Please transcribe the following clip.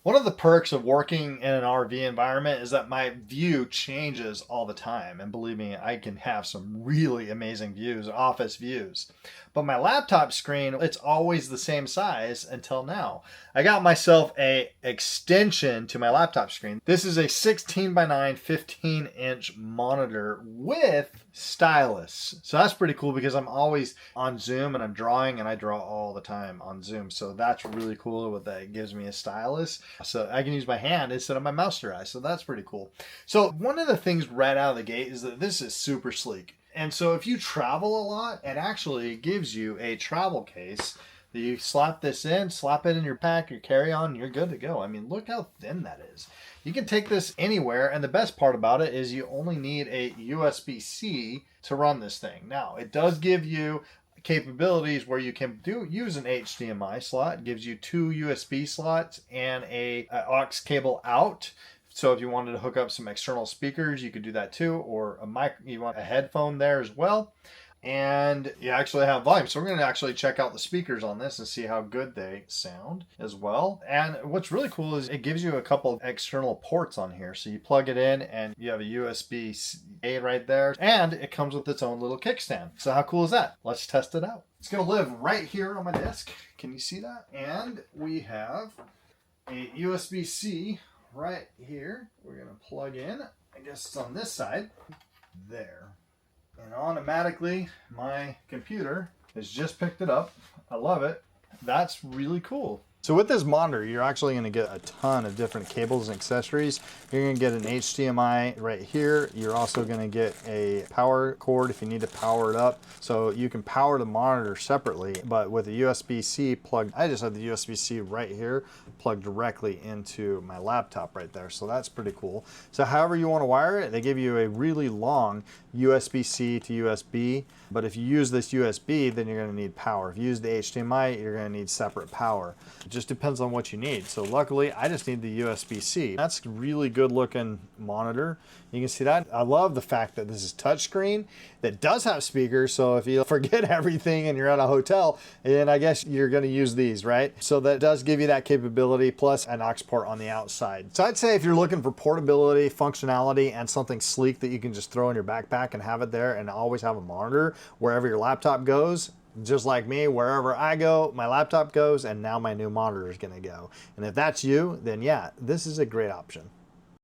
One of the perks of working in an RV environment is that my view changes all the time. And believe me, I can have some really amazing views, office views. But my laptop screen, it's always the same size until now. I got myself a extension to my laptop screen. This is a 16 by 9, 15-inch monitor with stylus. So that's pretty cool because I'm always on Zoom and I'm drawing, and I draw all the time on Zoom. So that's really cool with that. It gives me a stylus. So I can use my hand instead of my mouse to write. So that's pretty cool. So one of the things right out of the gate is that this is super sleek. And so if you travel a lot, it actually gives you a travel case that you slap this in, slap it in your pack, your carry-on, you're good to go. I mean, look how thin that is. You can take this anywhere, and the best part about it is you only need a USB-C to run this thing. Now, it does give you capabilities where you can use an HDMI slot. It gives you 2 USB slots and a aux cable out. So if you wanted to hook up some external speakers, you could do that too, or a mic. You want a headphone there as well. And you actually have volume. So we're going to actually check out the speakers on this and see how good they sound as well. And what's really cool is it gives you a couple of external ports on here. So you plug it in and you have a USB-A right there. And it comes with its own little kickstand. So how cool is that? Let's test it out. It's going to live right here on my desk. Can you see that? And we have a USB-C right here. We're going to plug in. I guess it's on this side. There. And automatically my computer has just picked it up. I love it. That's really cool. So with this monitor, you're actually going to get a ton of different cables and accessories. You're going to get an HDMI right here. You're also going to get a power cord if you need to power it up. So you can power the monitor separately, but with a USB-C plug, I just have the USB-C right here plugged directly into my laptop right there. So that's pretty cool. So however you want to wire it, they give you a really long USB-C to USB. But if you use this USB, then you're going to need power. If you use the HDMI, you're going to need separate power. It just depends on what you need. So luckily, I just need the USB-C. That's a really good looking monitor. You can see that. I love the fact that this is touchscreen that does have speakers. So if you forget everything and you're at a hotel, then I guess you're going to use these, right? So that does give you that capability, plus an aux port on the outside. So I'd say if you're looking for portability, functionality, and something sleek that you can just throw in your backpack and have it there and always have a monitor wherever your laptop goes, just like me, wherever I go, my laptop goes, and now my new monitor is going to go. And if that's you, then yeah, this is a great option.